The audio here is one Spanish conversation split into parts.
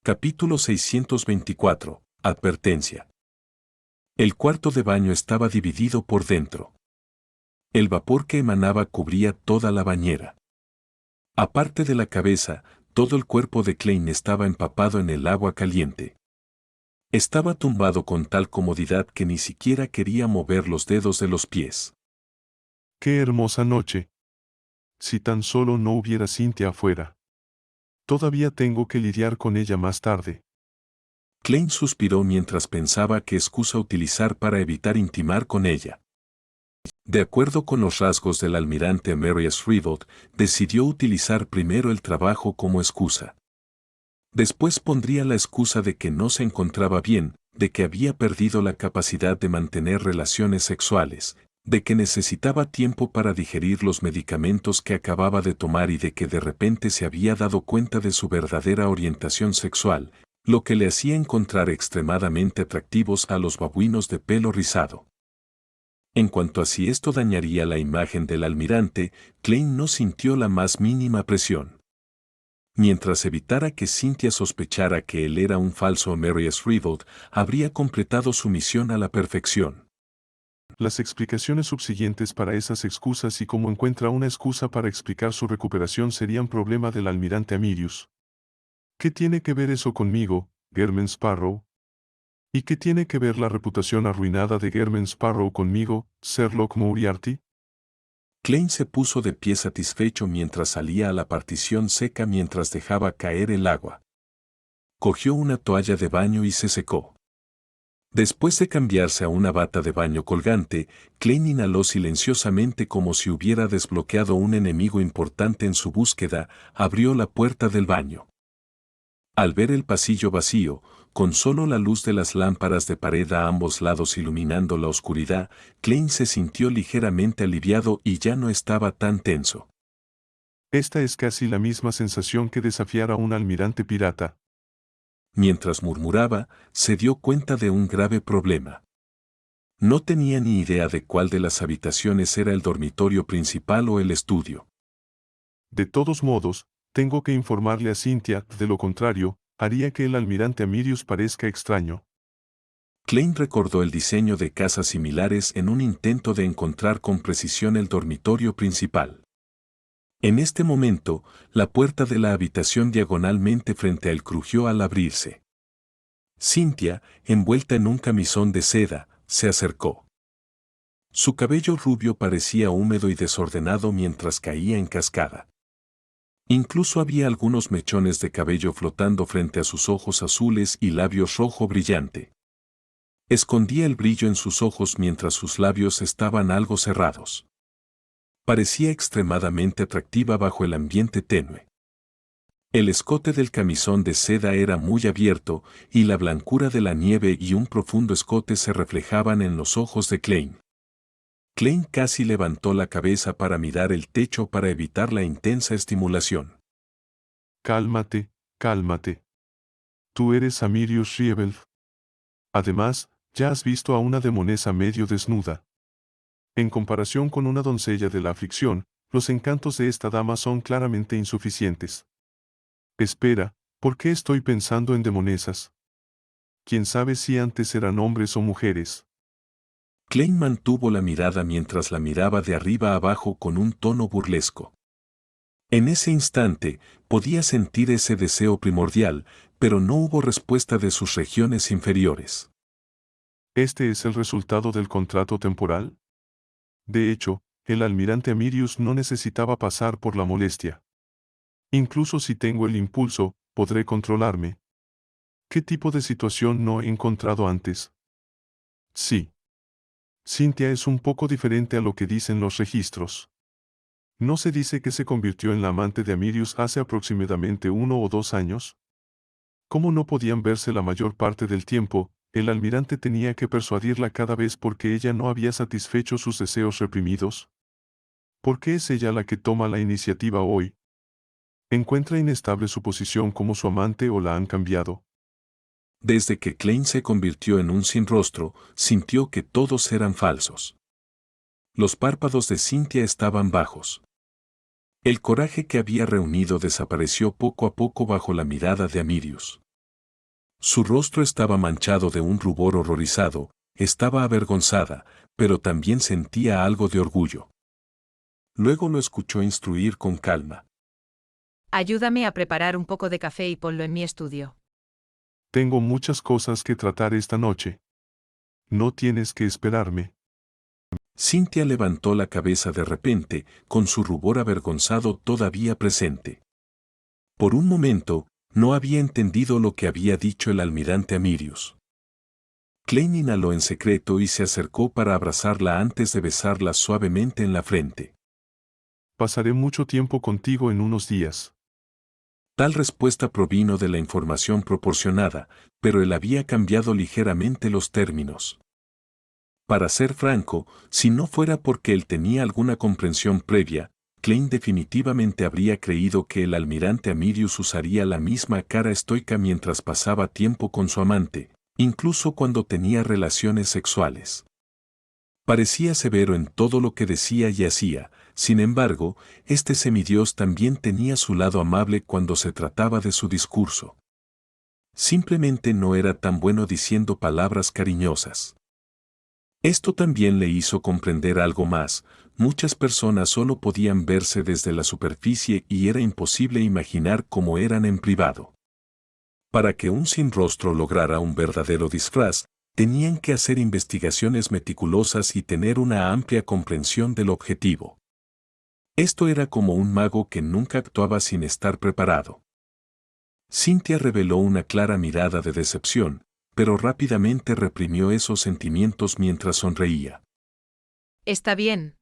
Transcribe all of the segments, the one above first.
Capítulo 624. Advertencia. El cuarto de baño estaba dividido por dentro. El vapor que emanaba cubría toda la bañera. Aparte de la cabeza, todo el cuerpo de Klein estaba empapado en el agua caliente. Estaba tumbado con tal comodidad que ni siquiera quería mover los dedos de los pies. ¡Qué hermosa noche! Si tan solo no hubiera Cynthia afuera. Todavía tengo que lidiar con ella más tarde. Klein suspiró mientras pensaba qué excusa utilizar para evitar intimar con ella. De acuerdo con los rasgos del almirante Mary Shriveled, decidió utilizar primero el trabajo como excusa. Después pondría la excusa de que no se encontraba bien, de que había perdido la capacidad de mantener relaciones sexuales, de que necesitaba tiempo para digerir los medicamentos que acababa de tomar y de que de repente se había dado cuenta de su verdadera orientación sexual, lo que le hacía encontrar extremadamente atractivos a los babuinos de pelo rizado. En cuanto a si esto dañaría la imagen del almirante, Klein no sintió la más mínima presión. Mientras evitara que Cynthia sospechara que él era un falso Mary Shriveled, habría completado su misión a la perfección. Las explicaciones subsiguientes para esas excusas y cómo encuentra una excusa para explicar su recuperación serían problema del almirante Amirius. ¿Qué tiene que ver eso conmigo, Germain Sparrow? ¿Y qué tiene que ver la reputación arruinada de Germain Sparrow conmigo, Sherlock Moriarty? Klein se puso de pie satisfecho mientras salía a la partición seca mientras dejaba caer el agua. Cogió una toalla de baño y se secó. Después de cambiarse a una bata de baño colgante, Klein inhaló silenciosamente como si hubiera desbloqueado un enemigo importante en su búsqueda, abrió la puerta del baño. Al ver el pasillo vacío, con solo la luz de las lámparas de pared a ambos lados iluminando la oscuridad, Klein se sintió ligeramente aliviado y ya no estaba tan tenso. Esta es casi la misma sensación que desafiar a un almirante pirata. Mientras murmuraba, se dio cuenta de un grave problema. No tenía ni idea de cuál de las habitaciones era el dormitorio principal o el estudio. De todos modos, tengo que informarle a Cynthia, de lo contrario, haría que el almirante Amirius parezca extraño. Klein recordó el diseño de casas similares en un intento de encontrar con precisión el dormitorio principal. En este momento, la puerta de la habitación diagonalmente frente a él crujió al abrirse. Cynthia, envuelta en un camisón de seda, se acercó. Su cabello rubio parecía húmedo y desordenado mientras caía en cascada. Incluso había algunos mechones de cabello flotando frente a sus ojos azules y labios rojo brillante. Escondía el brillo en sus ojos mientras sus labios estaban algo cerrados. Parecía extremadamente atractiva bajo el ambiente tenue. El escote del camisón de seda era muy abierto, y la blancura de la nieve y un profundo escote se reflejaban en los ojos de Klein. Klein casi levantó la cabeza para mirar el techo para evitar la intensa estimulación. Cálmate, cálmate. Tú eres Amirius Shriveled. Además, ya has visto a una demonesa medio desnuda. En comparación con una doncella de la aflicción, los encantos de esta dama son claramente insuficientes. Espera, ¿por qué estoy pensando en demonesas? ¿Quién sabe si antes eran hombres o mujeres? Klein mantuvo la mirada mientras la miraba de arriba abajo con un tono burlesco. En ese instante, podía sentir ese deseo primordial, pero no hubo respuesta de sus regiones inferiores. ¿Este es el resultado del contrato temporal? De hecho, el almirante Amirius no necesitaba pasar por la molestia. Incluso si tengo el impulso, podré controlarme. ¿Qué tipo de situación no he encontrado antes? Sí. Cynthia es un poco diferente a lo que dicen los registros. ¿No se dice que se convirtió en la amante de Amirius hace aproximadamente 1 o 2 años? ¿Cómo no podían verse la mayor parte del tiempo? El almirante tenía que persuadirla cada vez porque ella no había satisfecho sus deseos reprimidos. ¿Por qué es ella la que toma la iniciativa hoy? ¿Encuentra inestable su posición como su amante o la han cambiado? Desde que Klein se convirtió en un sin rostro, sintió que todos eran falsos. Los párpados de Cynthia estaban bajos. El coraje que había reunido desapareció poco a poco bajo la mirada de Amirius. Su rostro estaba manchado de un rubor horrorizado, estaba avergonzada, pero también sentía algo de orgullo. Luego lo escuchó instruir con calma. Ayúdame a preparar un poco de café y ponlo en mi estudio. Tengo muchas cosas que tratar esta noche. No tienes que esperarme. Cynthia levantó la cabeza de repente, con su rubor avergonzado todavía presente. Por un momento, no había entendido lo que había dicho el almirante Amirius. Klein inhaló en secreto y se acercó para abrazarla antes de besarla suavemente en la frente. Pasaré mucho tiempo contigo en unos días. Tal respuesta provino de la información proporcionada, pero él había cambiado ligeramente los términos. Para ser franco, si no fuera porque él tenía alguna comprensión previa, Klein definitivamente habría creído que el almirante Amirius usaría la misma cara estoica mientras pasaba tiempo con su amante, incluso cuando tenía relaciones sexuales. Parecía severo en todo lo que decía y hacía, sin embargo, este semidios también tenía su lado amable cuando se trataba de su discurso. Simplemente no era tan bueno diciendo palabras cariñosas. Esto también le hizo comprender algo más: muchas personas solo podían verse desde la superficie y era imposible imaginar cómo eran en privado. Para que un sin rostro lograra un verdadero disfraz, tenían que hacer investigaciones meticulosas y tener una amplia comprensión del objetivo. Esto era como un mago que nunca actuaba sin estar preparado. Cynthia reveló una clara mirada de decepción, pero rápidamente reprimió esos sentimientos mientras sonreía. Está bien.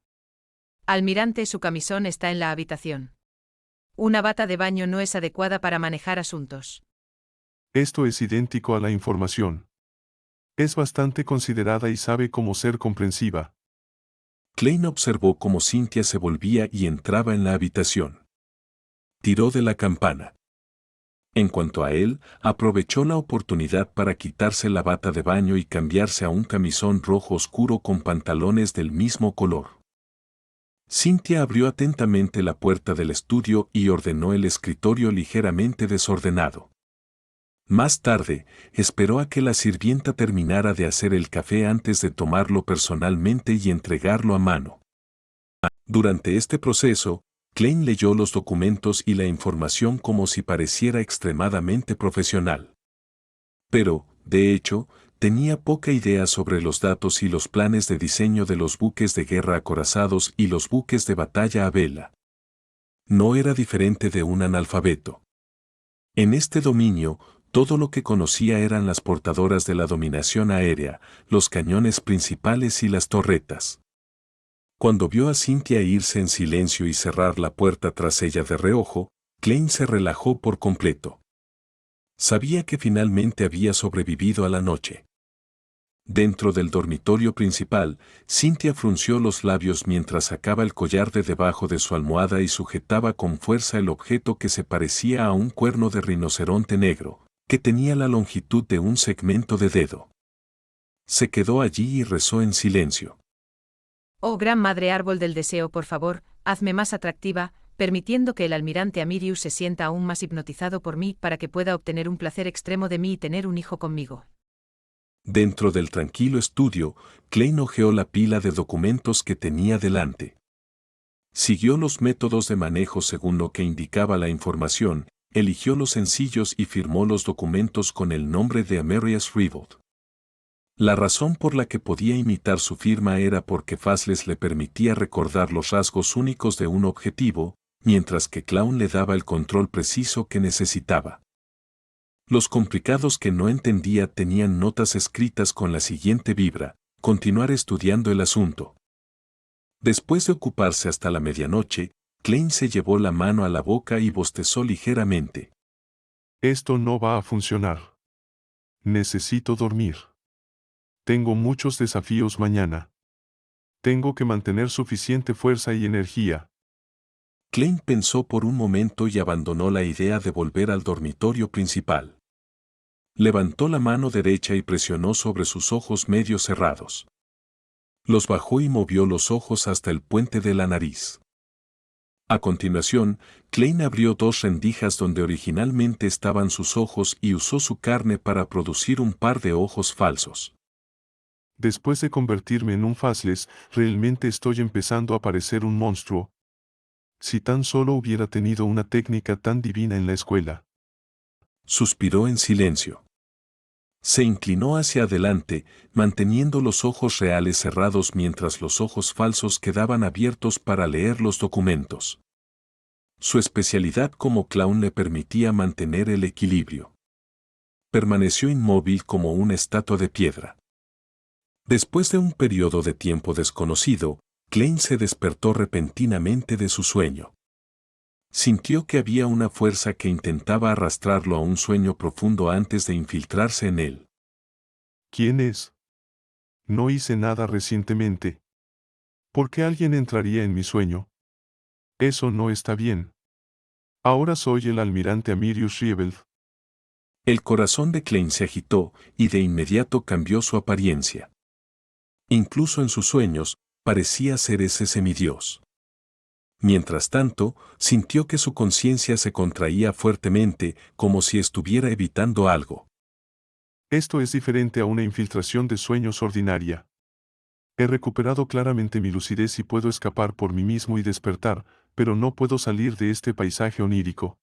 Almirante, su camisón está en la habitación. Una bata de baño no es adecuada para manejar asuntos. Esto es idéntico a la información. Es bastante considerada y sabe cómo ser comprensiva. Klein observó cómo Cynthia se volvía y entraba en la habitación. Tiró de la campana. En cuanto a él, aprovechó la oportunidad para quitarse la bata de baño y cambiarse a un camisón rojo oscuro con pantalones del mismo color. Cynthia abrió atentamente la puerta del estudio y ordenó el escritorio ligeramente desordenado. Más tarde, esperó a que la sirvienta terminara de hacer el café antes de tomarlo personalmente y entregarlo a mano. Durante este proceso, Klein leyó los documentos y la información como si pareciera extremadamente profesional. Pero, de hecho, tenía poca idea sobre los datos y los planes de diseño de los buques de guerra acorazados y los buques de batalla a vela. No era diferente de un analfabeto. En este dominio, todo lo que conocía eran las portadoras de la dominación aérea, los cañones principales y las torretas. Cuando vio a Cynthia irse en silencio y cerrar la puerta tras ella de reojo, Klein se relajó por completo. Sabía que finalmente había sobrevivido a la noche. Dentro del dormitorio principal, Cynthia frunció los labios mientras sacaba el collar de debajo de su almohada y sujetaba con fuerza el objeto que se parecía a un cuerno de rinoceronte negro, que tenía la longitud de un segmento de dedo. Se quedó allí y rezó en silencio. Oh gran madre árbol del deseo, por favor, hazme más atractiva, permitiendo que el almirante Amirius se sienta aún más hipnotizado por mí para que pueda obtener un placer extremo de mí y tener un hijo conmigo. Dentro del tranquilo estudio, Klein hojeó la pila de documentos que tenía delante. Siguió los métodos de manejo según lo que indicaba la información, eligió los sencillos y firmó los documentos con el nombre de Amerias Rivaud. La razón por la que podía imitar su firma era porque Fazles le permitía recordar los rasgos únicos de un objetivo, mientras que Clown le daba el control preciso que necesitaba. Los complicados que no entendía tenían notas escritas con la siguiente vibra: continuar estudiando el asunto. Después de ocuparse hasta la medianoche, Klein se llevó la mano a la boca y bostezó ligeramente. Esto no va a funcionar. Necesito dormir. Tengo muchos desafíos mañana. Tengo que mantener suficiente fuerza y energía. Klein pensó por un momento y abandonó la idea de volver al dormitorio principal. Levantó la mano derecha y presionó sobre sus ojos medio cerrados. Los bajó y movió los ojos hasta el puente de la nariz. A continuación, Klein abrió dos rendijas donde originalmente estaban sus ojos y usó su carne para producir un par de ojos falsos. Después de convertirme en un faceless, realmente estoy empezando a parecer un monstruo. Si tan solo hubiera tenido una técnica tan divina en la escuela. Suspiró en silencio. Se inclinó hacia adelante, manteniendo los ojos reales cerrados mientras los ojos falsos quedaban abiertos para leer los documentos. Su especialidad como clown le permitía mantener el equilibrio. Permaneció inmóvil como una estatua de piedra. Después de un periodo de tiempo desconocido, Klein se despertó repentinamente de su sueño. Sintió que había una fuerza que intentaba arrastrarlo a un sueño profundo antes de infiltrarse en él. ¿Quién es? No hice nada recientemente. ¿Por qué alguien entraría en mi sueño? Eso no está bien. Ahora soy el almirante Amirius Riebel. El corazón de Klein se agitó y de inmediato cambió su apariencia. Incluso en sus sueños, parecía ser ese semidios. Mientras tanto, sintió que su conciencia se contraía fuertemente, como si estuviera evitando algo. Esto es diferente a una infiltración de sueños ordinaria. He recuperado claramente mi lucidez y puedo escapar por mí mismo y despertar, pero no puedo salir de este paisaje onírico.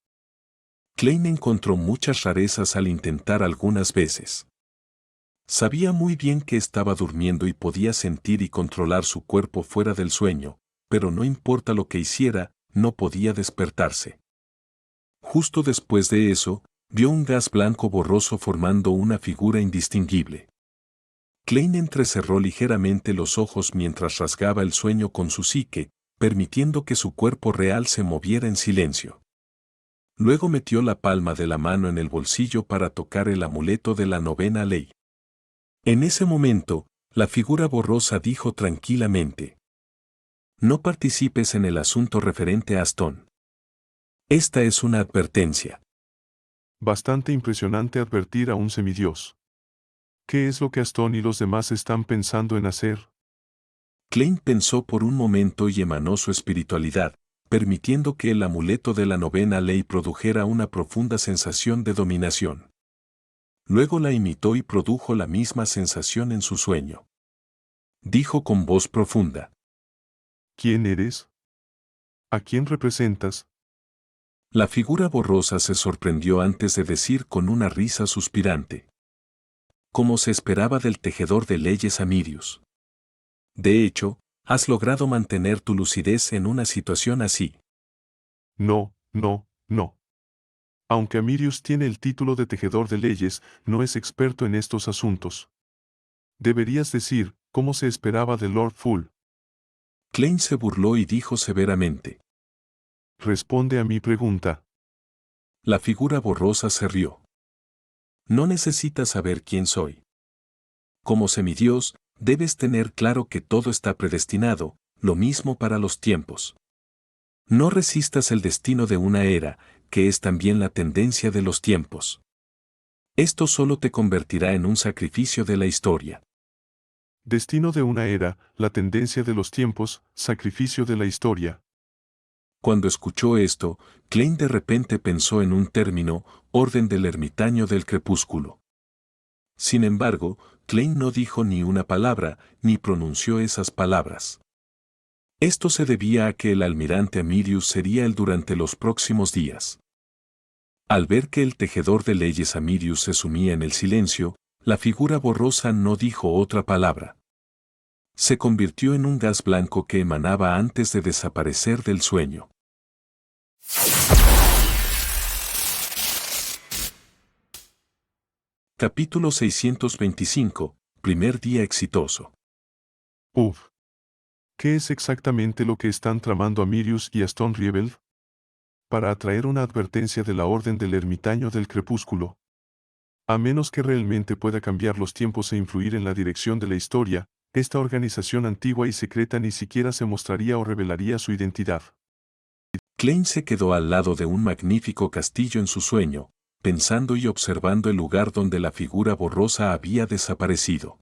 Klein encontró muchas rarezas al intentar algunas veces. Sabía muy bien que estaba durmiendo y podía sentir y controlar su cuerpo fuera del sueño, pero no importa lo que hiciera, no podía despertarse. Justo después de eso, vio un gas blanco borroso formando una figura indistinguible. Klein entrecerró ligeramente los ojos mientras rasgaba el sueño con su psique, permitiendo que su cuerpo real se moviera en silencio. Luego metió la palma de la mano en el bolsillo para tocar el amuleto de la novena ley. En ese momento, la figura borrosa dijo tranquilamente: no participes en el asunto referente a Aston. Esta es una advertencia. Bastante impresionante advertir a un semidios. ¿Qué es lo que Aston y los demás están pensando en hacer? Klein pensó por un momento y emanó su espiritualidad, permitiendo que el amuleto de la novena ley produjera una profunda sensación de dominación. Luego la imitó y produjo la misma sensación en su sueño. Dijo con voz profunda: ¿Quién eres? ¿A quién representas? La figura borrosa se sorprendió antes de decir con una risa suspirante: como se esperaba del tejedor de leyes Amirius. De hecho, has logrado mantener tu lucidez en una situación así. No, no, no. Aunque Amirius tiene el título de tejedor de leyes, no es experto en estos asuntos. Deberías decir, ¿cómo se esperaba de Lord Full? Klein se burló y dijo severamente: Responde a mi pregunta. La figura borrosa se rió. No necesitas saber quién soy. Como semidios, debes tener claro que todo está predestinado, lo mismo para los tiempos. No resistas el destino de una era, que es también la tendencia de los tiempos. Esto solo te convertirá en un sacrificio de la historia. Destino de una era, la tendencia de los tiempos, sacrificio de la historia. Cuando escuchó esto, Klein de repente pensó en un término, orden del ermitaño del crepúsculo. Sin embargo, Klein no dijo ni una palabra, ni pronunció esas palabras. Esto se debía a que el almirante Amirius sería él durante los próximos días. Al ver que el tejedor de leyes Amirius se sumía en el silencio, la figura borrosa no dijo otra palabra. Se convirtió en un gas blanco que emanaba antes de desaparecer del sueño. Capítulo 625, primer día exitoso. Uf. ¿Qué es exactamente lo que están tramando Amirius y Aston Riebel? Para atraer una advertencia de la Orden del Ermitaño del Crepúsculo. A menos que realmente pueda cambiar los tiempos e influir en la dirección de la historia, esta organización antigua y secreta ni siquiera se mostraría o revelaría su identidad. Klein se quedó al lado de un magnífico castillo en su sueño, pensando y observando el lugar donde la figura borrosa había desaparecido.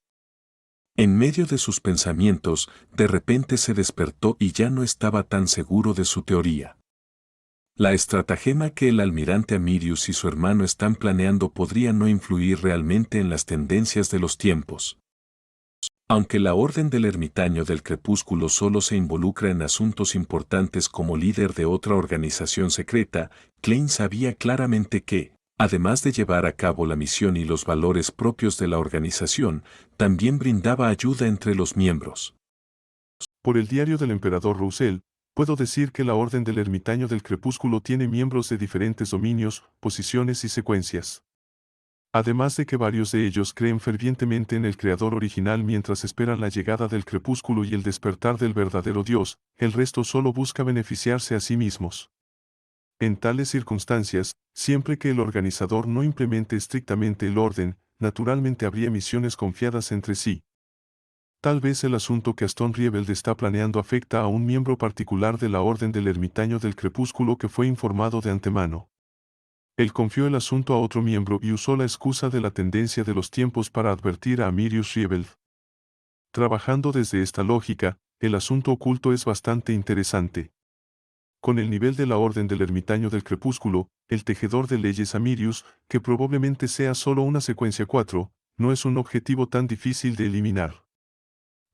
En medio de sus pensamientos, de repente se despertó y ya no estaba tan seguro de su teoría. La estratagema que el almirante Amirius y su hermano están planeando podría no influir realmente en las tendencias de los tiempos. Aunque la Orden del Ermitaño del Crepúsculo solo se involucra en asuntos importantes como líder de otra organización secreta, Klein sabía claramente que, además de llevar a cabo la misión y los valores propios de la organización, también brindaba ayuda entre los miembros. Por el diario del emperador Roussel, puedo decir que la Orden del Ermitaño del Crepúsculo tiene miembros de diferentes dominios, posiciones y secuencias. Además de que varios de ellos creen fervientemente en el Creador original mientras esperan la llegada del crepúsculo y el despertar del verdadero Dios, el resto solo busca beneficiarse a sí mismos. En tales circunstancias, siempre que el organizador no implemente estrictamente el orden, naturalmente habría misiones confiadas entre sí. Tal vez el asunto que Aston Rieveld está planeando afecta a un miembro particular de la Orden del Ermitaño del Crepúsculo que fue informado de antemano. Él confió el asunto a otro miembro y usó la excusa de la tendencia de los tiempos para advertir a Amirius Rieveld. Trabajando desde esta lógica, el asunto oculto es bastante interesante. Con el nivel de la Orden del Ermitaño del Crepúsculo, el tejedor de leyes Amirius, que probablemente sea solo una secuencia 4, no es un objetivo tan difícil de eliminar.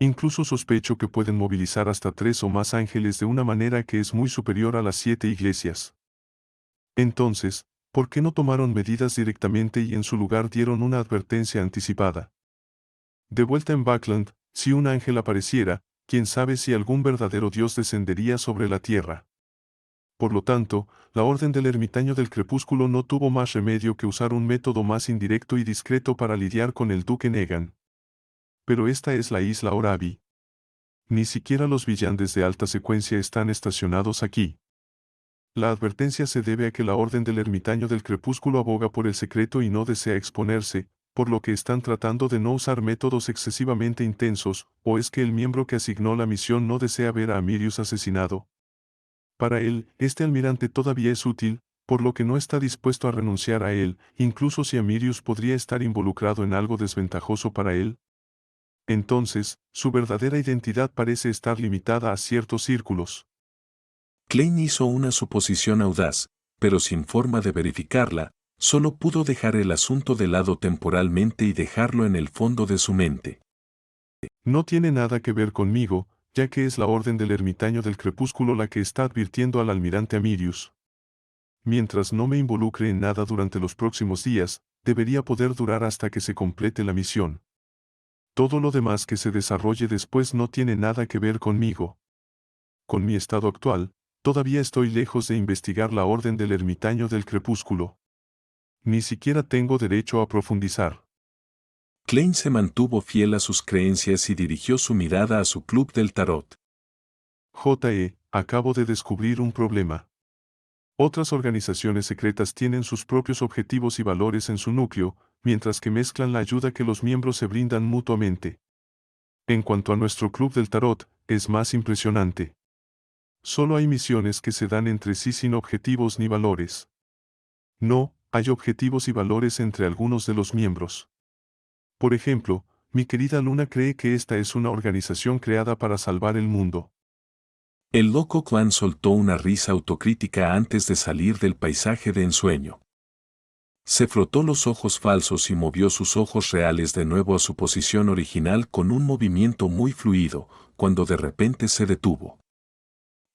Incluso sospecho que pueden movilizar hasta 3 o más ángeles de una manera que es muy superior a las 7 iglesias. Entonces, ¿por qué no tomaron medidas directamente y en su lugar dieron una advertencia anticipada? De vuelta en Buckland, si un ángel apareciera, quién sabe si algún verdadero Dios descendería sobre la tierra. Por lo tanto, la Orden del Ermitaño del Crepúsculo no tuvo más remedio que usar un método más indirecto y discreto para lidiar con el Duque Negan. Pero esta es la isla Orabi. Ni siquiera los villanes de alta secuencia están estacionados aquí. La advertencia se debe a que la Orden del Ermitaño del Crepúsculo aboga por el secreto y no desea exponerse, por lo que están tratando de no usar métodos excesivamente intensos, o es que el miembro que asignó la misión no desea ver a Amirius asesinado. Para él, este almirante todavía es útil, por lo que no está dispuesto a renunciar a él, incluso si Amirius podría estar involucrado en algo desventajoso para él. Entonces, su verdadera identidad parece estar limitada a ciertos círculos. Klein hizo una suposición audaz, pero sin forma de verificarla, solo pudo dejar el asunto de lado temporalmente y dejarlo en el fondo de su mente. No tiene nada que ver conmigo, ya que es la Orden del Ermitaño del Crepúsculo la que está advirtiendo al almirante Amirius. Mientras no me involucre en nada durante los próximos días, debería poder durar hasta que se complete la misión. Todo lo demás que se desarrolle después no tiene nada que ver conmigo. Con mi estado actual, todavía estoy lejos de investigar la Orden del Ermitaño del Crepúsculo. Ni siquiera tengo derecho a profundizar. Klein se mantuvo fiel a sus creencias y dirigió su mirada a su club del tarot. Acabo de descubrir un problema. Otras organizaciones secretas tienen sus propios objetivos y valores en su núcleo, mientras que mezclan la ayuda que los miembros se brindan mutuamente. En cuanto a nuestro club del tarot, es más impresionante. Solo hay misiones que se dan entre sí sin objetivos ni valores. No, hay objetivos y valores entre algunos de los miembros. Por ejemplo, mi querida Luna cree que esta es una organización creada para salvar el mundo. El loco Clan soltó una risa autocrítica antes de salir del paisaje de ensueño. Se frotó los ojos falsos y movió sus ojos reales de nuevo a su posición original con un movimiento muy fluido, cuando de repente se detuvo.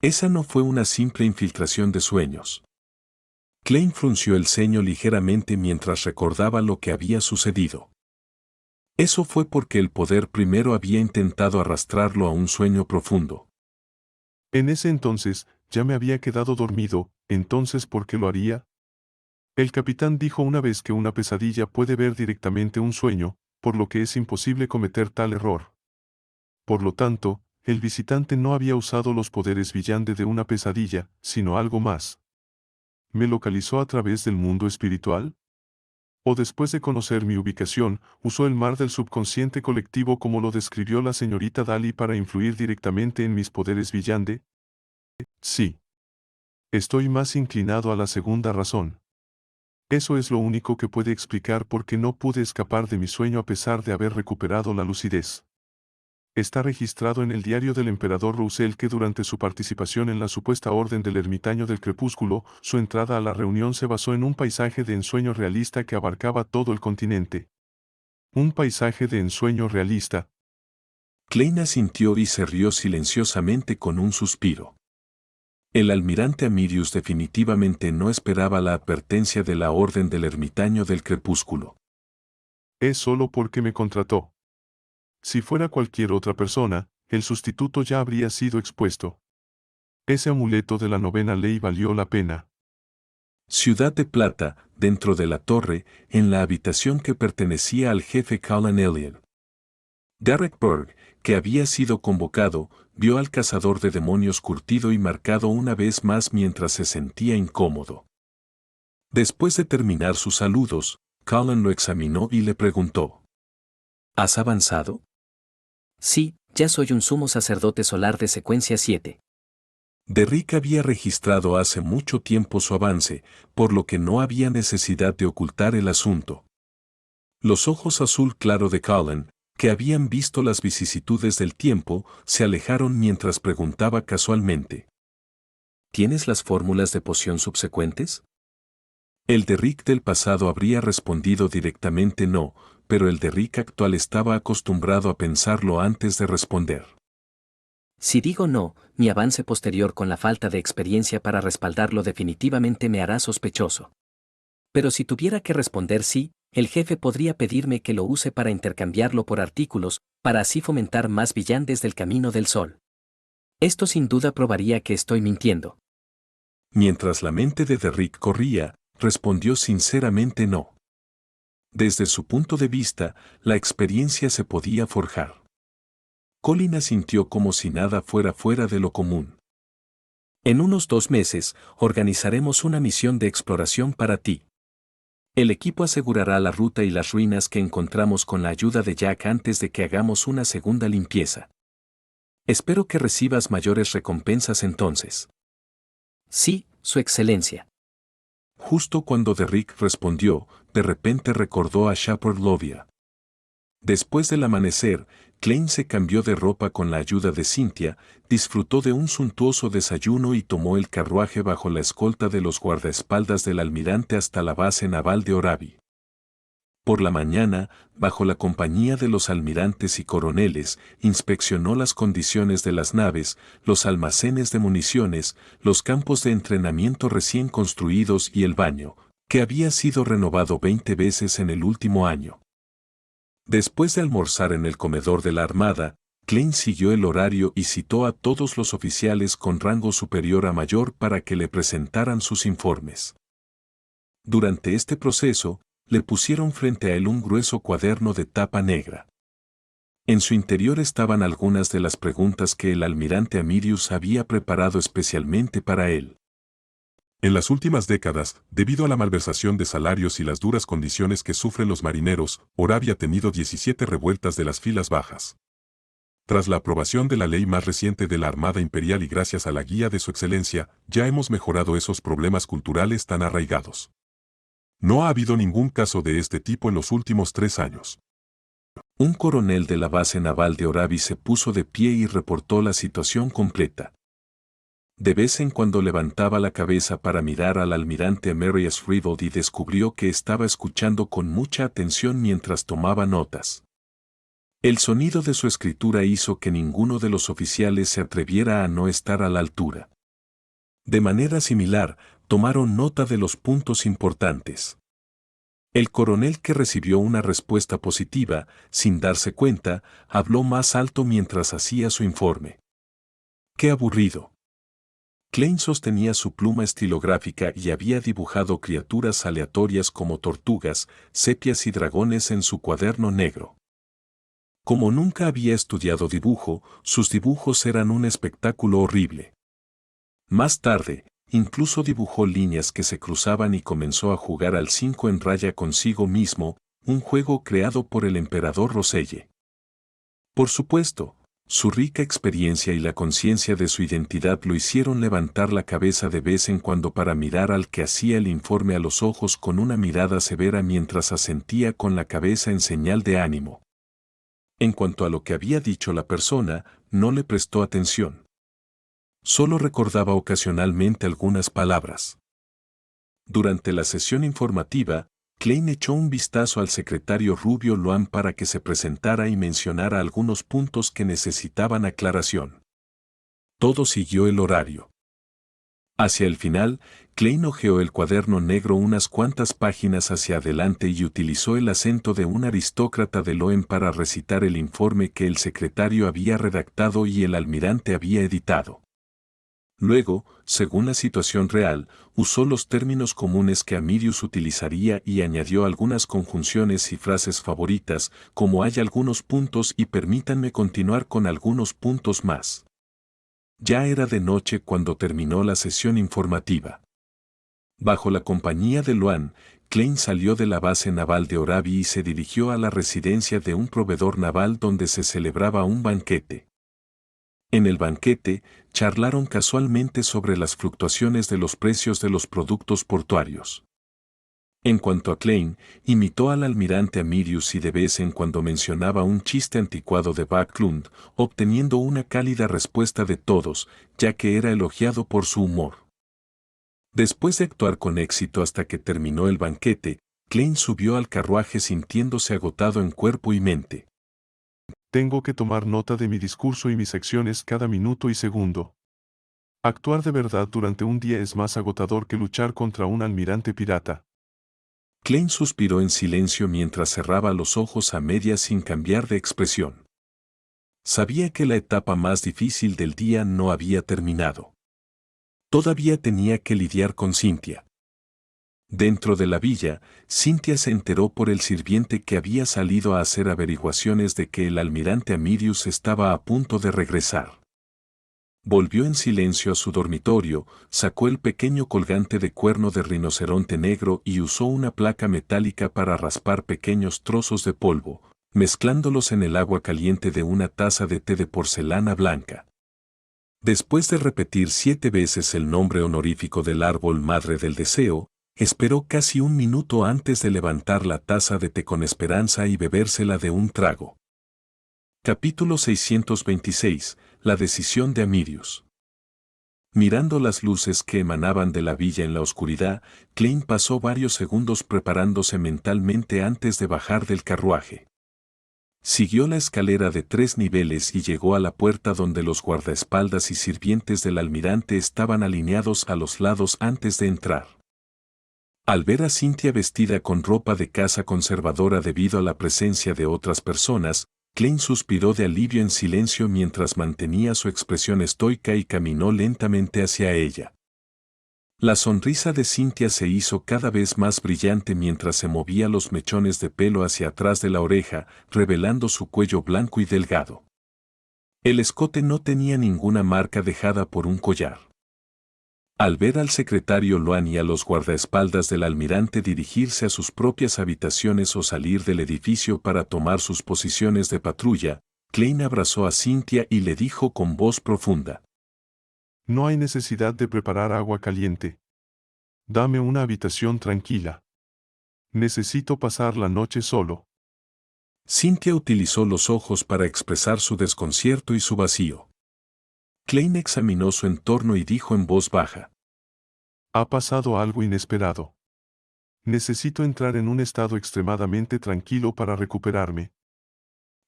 Esa no fue una simple infiltración de sueños. Klein frunció el ceño ligeramente mientras recordaba lo que había sucedido. Eso fue porque el poder primero había intentado arrastrarlo a un sueño profundo. En ese entonces, ya me había quedado dormido, entonces ¿por qué lo haría? El capitán dijo una vez que una pesadilla puede ver directamente un sueño, por lo que es imposible cometer tal error. Por lo tanto, el visitante no había usado los poderes villande de una pesadilla, sino algo más. ¿Me localizó a través del mundo espiritual? ¿O después de conocer mi ubicación, usó el mar del subconsciente colectivo como lo describió la señorita Daly para influir directamente en mis poderes villande? Sí. Estoy más inclinado a la segunda razón. Eso es lo único que puede explicar por qué no pude escapar de mi sueño a pesar de haber recuperado la lucidez. Está registrado en el diario del emperador Roussel que durante su participación en la supuesta Orden del Ermitaño del Crepúsculo, su entrada a la reunión se basó en un paisaje de ensueño realista que abarcaba todo el continente. Un paisaje de ensueño realista. Klein asintió y se rió silenciosamente con un suspiro. El almirante Amirius definitivamente no esperaba la advertencia de la Orden del Ermitaño del Crepúsculo. Es solo porque me contrató. Si fuera cualquier otra persona, el sustituto ya habría sido expuesto. Ese amuleto de la novena ley valió la pena. Ciudad de Plata, dentro de la torre, en la habitación que pertenecía al jefe Cullen Elliot. Derek Berg, que había sido convocado, vio al cazador de demonios curtido y marcado una vez más mientras se sentía incómodo. Después de terminar sus saludos, Cullen lo examinó y le preguntó: ¿Has avanzado? Sí, ya soy un sumo sacerdote solar de secuencia 7. Derrick había registrado hace mucho tiempo su avance, por lo que no había necesidad de ocultar el asunto. Los ojos azul claro de Cullen, que habían visto las vicisitudes del tiempo, se alejaron mientras preguntaba casualmente: ¿Tienes las fórmulas de poción subsecuentes? El Derrick del pasado habría respondido directamente no, pero el Derrick actual estaba acostumbrado a pensarlo antes de responder. Si digo no, mi avance posterior con la falta de experiencia para respaldarlo definitivamente me hará sospechoso. Pero si tuviera que responder sí, el jefe podría pedirme que lo use para intercambiarlo por artículos, para así fomentar más villantes del camino del sol. Esto sin duda probaría que estoy mintiendo. Mientras la mente de Derrick corría, respondió sinceramente no. Desde su punto de vista, la experiencia se podía forjar. Colin asintió como si nada fuera de lo común. En unos 2 meses, organizaremos una misión de exploración para ti. El equipo asegurará la ruta y las ruinas que encontramos con la ayuda de Jack antes de que hagamos una segunda limpieza. Espero que recibas mayores recompensas entonces. Sí, Su Excelencia. Justo cuando Derrick respondió, de repente recordó a Shepard Lovia. Después del amanecer, Klein se cambió de ropa con la ayuda de Cynthia, disfrutó de un suntuoso desayuno y tomó el carruaje bajo la escolta de los guardaespaldas del almirante hasta la base naval de Orabi. Por la mañana, bajo la compañía de los almirantes y coroneles, inspeccionó las condiciones de las naves, los almacenes de municiones, los campos de entrenamiento recién construidos y el baño, que había sido renovado 20 veces en el último año. Después de almorzar en el comedor de la Armada, Klein siguió el horario y citó a todos los oficiales con rango superior a mayor para que le presentaran sus informes. Durante este proceso, le pusieron frente a él un grueso cuaderno de tapa negra. En su interior estaban algunas de las preguntas que el almirante Amirius había preparado especialmente para él. En las últimas décadas, debido a la malversación de salarios y las duras condiciones que sufren los marineros, Orabi ha tenido 17 revueltas de las filas bajas. Tras la aprobación de la ley más reciente de la Armada Imperial y gracias a la guía de Su Excelencia, ya hemos mejorado esos problemas culturales tan arraigados. No ha habido ningún caso de este tipo en los últimos 3 años. Un coronel de la base naval de Orabi se puso de pie y reportó la situación completa. De vez en cuando levantaba la cabeza para mirar al almirante Marius Rivold y descubrió que estaba escuchando con mucha atención mientras tomaba notas. El sonido de su escritura hizo que ninguno de los oficiales se atreviera a no estar a la altura. De manera similar, tomaron nota de los puntos importantes. El coronel, que recibió una respuesta positiva, sin darse cuenta, habló más alto mientras hacía su informe. ¡Qué aburrido! Klein sostenía su pluma estilográfica y había dibujado criaturas aleatorias como tortugas, sepias y dragones en su cuaderno negro. Como nunca había estudiado dibujo, sus dibujos eran un espectáculo horrible. Más tarde, incluso dibujó líneas que se cruzaban y comenzó a jugar al 5 en raya consigo mismo, un juego creado por el emperador Roselle. Por supuesto, su rica experiencia y la conciencia de su identidad lo hicieron levantar la cabeza de vez en cuando para mirar al que hacía el informe a los ojos con una mirada severa mientras asentía con la cabeza en señal de ánimo. En cuanto a lo que había dicho la persona, no le prestó atención. Solo recordaba ocasionalmente algunas palabras. Durante la sesión informativa, Klein echó un vistazo al secretario Rubio Loan para que se presentara y mencionara algunos puntos que necesitaban aclaración. Todo siguió el horario. Hacia el final, Klein hojeó el cuaderno negro unas cuantas páginas hacia adelante y utilizó el acento de un aristócrata de Loen para recitar el informe que el secretario había redactado y el almirante había editado. Luego, según la situación real, usó los términos comunes que Amirius utilizaría y añadió algunas conjunciones y frases favoritas, como hay algunos puntos y permítanme continuar con algunos puntos más. Ya era de noche cuando terminó la sesión informativa. Bajo la compañía de Loan, Klein salió de la base naval de Orabi y se dirigió a la residencia de un proveedor naval donde se celebraba un banquete. En el banquete, charlaron casualmente sobre las fluctuaciones de los precios de los productos portuarios. En cuanto a Klein, imitó al almirante Amirius y de vez en cuando mencionaba un chiste anticuado de Backlund, obteniendo una cálida respuesta de todos, ya que era elogiado por su humor. Después de actuar con éxito hasta que terminó el banquete, Klein subió al carruaje sintiéndose agotado en cuerpo y mente. Tengo que tomar nota de mi discurso y mis acciones cada minuto y segundo. Actuar de verdad durante un día es más agotador que luchar contra un almirante pirata. Klein suspiró en silencio mientras cerraba los ojos a medias sin cambiar de expresión. Sabía que la etapa más difícil del día no había terminado. Todavía tenía que lidiar con Cynthia. Dentro de la villa, Cynthia se enteró por el sirviente que había salido a hacer averiguaciones de que el almirante Amirius estaba a punto de regresar. Volvió en silencio a su dormitorio, sacó el pequeño colgante de cuerno de rinoceronte negro y usó una placa metálica para raspar pequeños trozos de polvo, mezclándolos en el agua caliente de una taza de té de porcelana blanca. Después de repetir 7 veces el nombre honorífico del árbol madre del deseo, esperó casi un minuto antes de levantar la taza de té con esperanza y bebérsela de un trago. Capítulo 626. La decisión de Amirius. Mirando las luces que emanaban de la villa en la oscuridad, Klein pasó varios segundos preparándose mentalmente antes de bajar del carruaje. Siguió la escalera de 3 niveles y llegó a la puerta donde los guardaespaldas y sirvientes del almirante estaban alineados a los lados antes de entrar. Al ver a Cynthia vestida con ropa de casa conservadora debido a la presencia de otras personas, Klein suspiró de alivio en silencio mientras mantenía su expresión estoica y caminó lentamente hacia ella. La sonrisa de Cynthia se hizo cada vez más brillante mientras se movía los mechones de pelo hacia atrás de la oreja, revelando su cuello blanco y delgado. El escote no tenía ninguna marca dejada por un collar. Al ver al secretario Loan y a los guardaespaldas del almirante dirigirse a sus propias habitaciones o salir del edificio para tomar sus posiciones de patrulla, Klein abrazó a Cynthia y le dijo con voz profunda: No hay necesidad de preparar agua caliente. Dame una habitación tranquila. Necesito pasar la noche solo. Cynthia utilizó los ojos para expresar su desconcierto y su vacío. Klein examinó su entorno y dijo en voz baja: Ha pasado algo inesperado. Necesito entrar en un estado extremadamente tranquilo para recuperarme.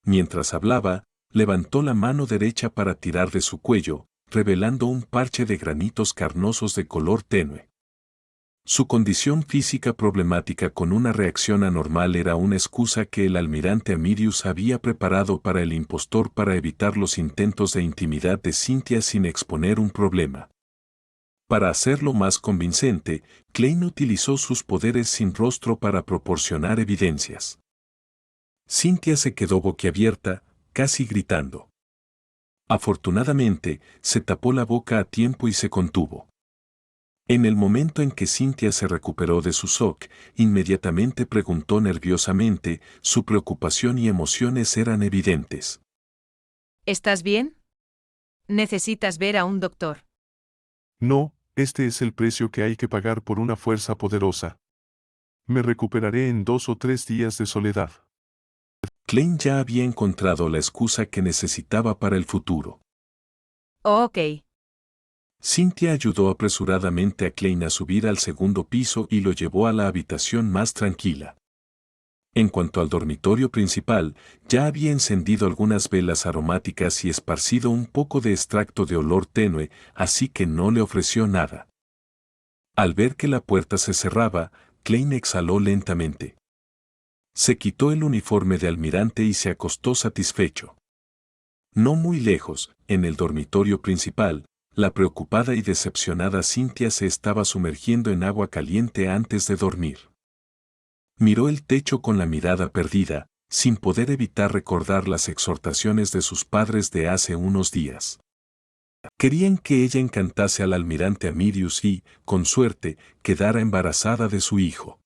Mientras hablaba, levantó la mano derecha para tirar de su cuello, revelando un parche de granitos carnosos de color tenue. Su condición física problemática con una reacción anormal era una excusa que el almirante Amirius había preparado para el impostor para evitar los intentos de intimidad de Cynthia sin exponer un problema. Para hacerlo más convincente, Klein utilizó sus poderes sin rostro para proporcionar evidencias. Cynthia se quedó boquiabierta, casi gritando. Afortunadamente, se tapó la boca a tiempo y se contuvo. En el momento en que Cynthia se recuperó de su shock, inmediatamente preguntó nerviosamente, su preocupación y emociones eran evidentes. ¿Estás bien? ¿Necesitas ver a un doctor? No, este es el precio que hay que pagar por una fuerza poderosa. Me recuperaré en 2 o 3 días de soledad. Klein ya había encontrado la excusa que necesitaba para el futuro. Oh, ok. Cynthia ayudó apresuradamente a Klein a subir al segundo piso y lo llevó a la habitación más tranquila. En cuanto al dormitorio principal, ya había encendido algunas velas aromáticas y esparcido un poco de extracto de olor tenue, así que no le ofreció nada. Al ver que la puerta se cerraba, Klein exhaló lentamente. Se quitó el uniforme de almirante y se acostó satisfecho. No muy lejos, en el dormitorio principal, la preocupada y decepcionada Cynthia se estaba sumergiendo en agua caliente antes de dormir. Miró el techo con la mirada perdida, sin poder evitar recordar las exhortaciones de sus padres de hace unos días. Querían que ella encantase al almirante Amirius y, con suerte, quedara embarazada de su hijo.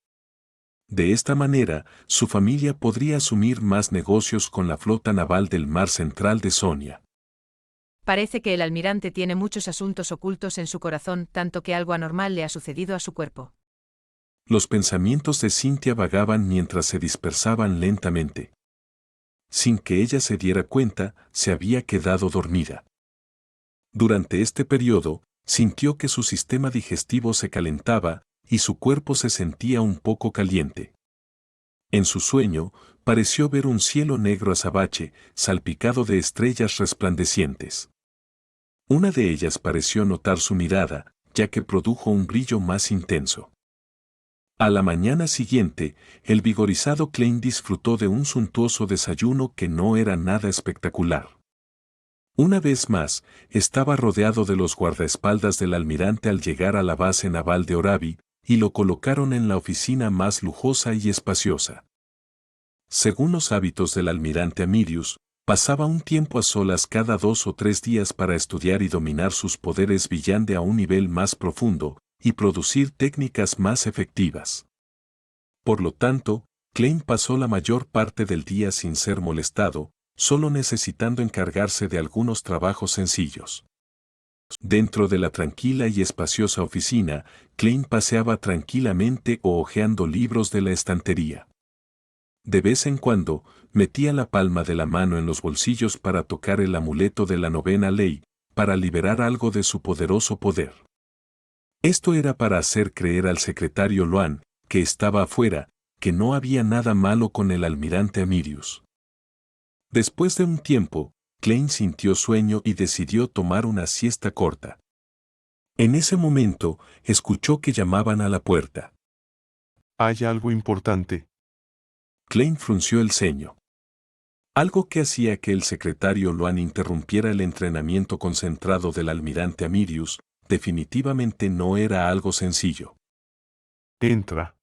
De esta manera, su familia podría asumir más negocios con la flota naval del Mar Central de Sonia. Parece que el almirante tiene muchos asuntos ocultos en su corazón, tanto que algo anormal le ha sucedido a su cuerpo. Los pensamientos de Cynthia vagaban mientras se dispersaban lentamente. Sin que ella se diera cuenta, se había quedado dormida. Durante este periodo, sintió que su sistema digestivo se calentaba y su cuerpo se sentía un poco caliente. En su sueño, pareció ver un cielo negro azabache, salpicado de estrellas resplandecientes. Una de ellas pareció notar su mirada, ya que produjo un brillo más intenso. A la mañana siguiente, el vigorizado Klein disfrutó de un suntuoso desayuno que no era nada espectacular. Una vez más, estaba rodeado de los guardaespaldas del almirante al llegar a la base naval de Orabi, y lo colocaron en la oficina más lujosa y espaciosa. Según los hábitos del almirante Amirius, pasaba un tiempo a solas cada 2 o 3 días para estudiar y dominar sus poderes Villande a un nivel más profundo, y producir técnicas más efectivas. Por lo tanto, Klein pasó la mayor parte del día sin ser molestado, solo necesitando encargarse de algunos trabajos sencillos. Dentro de la tranquila y espaciosa oficina, Klein paseaba tranquilamente o hojeando libros de la estantería. De vez en cuando, metía la palma de la mano en los bolsillos para tocar el amuleto de la 9ª ley, para liberar algo de su poderoso poder. Esto era para hacer creer al secretario Loan, que estaba afuera, que no había nada malo con el almirante Amirius. Después de un tiempo, Klein sintió sueño y decidió tomar una siesta corta. En ese momento, escuchó que llamaban a la puerta. Hay algo importante. Klein frunció el ceño. Algo que hacía que el secretario Loan interrumpiera el entrenamiento concentrado del almirante Amirius, definitivamente no era algo sencillo. Entra.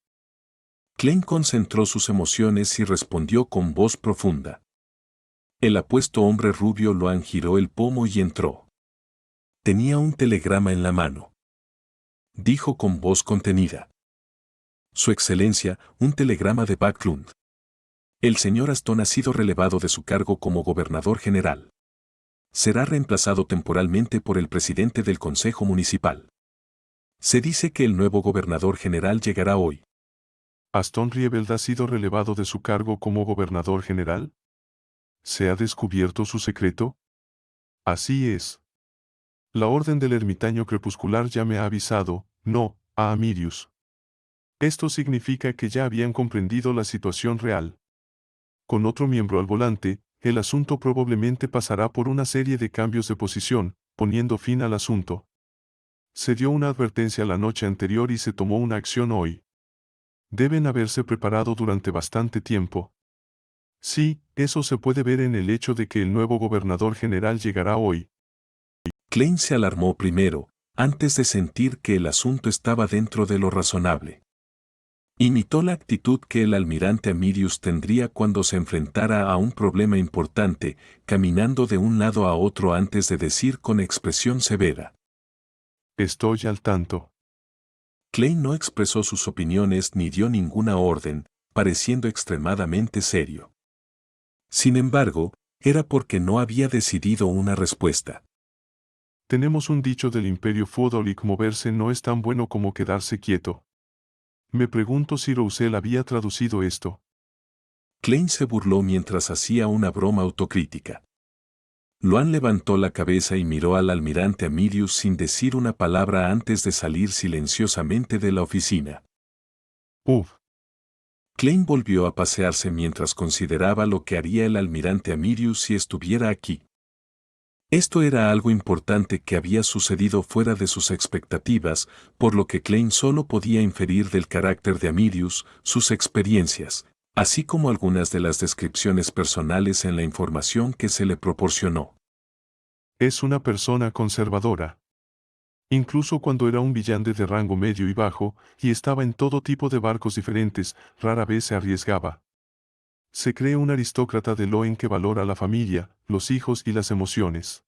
Klein concentró sus emociones y respondió con voz profunda. El apuesto hombre rubio Loan giró el pomo y entró. Tenía un telegrama en la mano. Dijo con voz contenida. Su excelencia, un telegrama de Backlund. El señor Aston ha sido relevado de su cargo como gobernador general. Será reemplazado temporalmente por el presidente del Consejo Municipal. Se dice que el nuevo gobernador general llegará hoy. ¿Aston Rieveld ha sido relevado de su cargo como gobernador general? ¿Se ha descubierto su secreto? Así es. La orden del ermitaño crepuscular ya me ha avisado, no, a Amirius. Esto significa que ya habían comprendido la situación real. Con otro miembro al volante, el asunto probablemente pasará por una serie de cambios de posición, poniendo fin al asunto. Se dio una advertencia la noche anterior y se tomó una acción hoy. Deben haberse preparado durante bastante tiempo. Sí, eso se puede ver en el hecho de que el nuevo gobernador general llegará hoy. Klein se alarmó primero, antes de sentir que el asunto estaba dentro de lo razonable. Imitó la actitud que el almirante Amirius tendría cuando se enfrentara a un problema importante, caminando de un lado a otro antes de decir con expresión severa. Estoy al tanto. Klein no expresó sus opiniones ni dio ninguna orden, pareciendo extremadamente serio. Sin embargo, era porque no había decidido una respuesta. Tenemos un dicho del imperio feudalic: moverse no es tan bueno como quedarse quieto. Me pregunto si Roussel había traducido esto. Klein se burló mientras hacía una broma autocrítica. Loan levantó la cabeza y miró al almirante Amirius sin decir una palabra antes de salir silenciosamente de la oficina. Uf. Klein volvió a pasearse mientras consideraba lo que haría el almirante Amirius si estuviera aquí. Esto era algo importante que había sucedido fuera de sus expectativas, por lo que Klein solo podía inferir del carácter de Amirius, sus experiencias, así como algunas de las descripciones personales en la información que se le proporcionó. Es una persona conservadora. Incluso cuando era un villante de rango medio y bajo, y estaba en todo tipo de barcos diferentes, rara vez se arriesgaba. Se cree un aristócrata de Loen que valora la familia, los hijos y las emociones.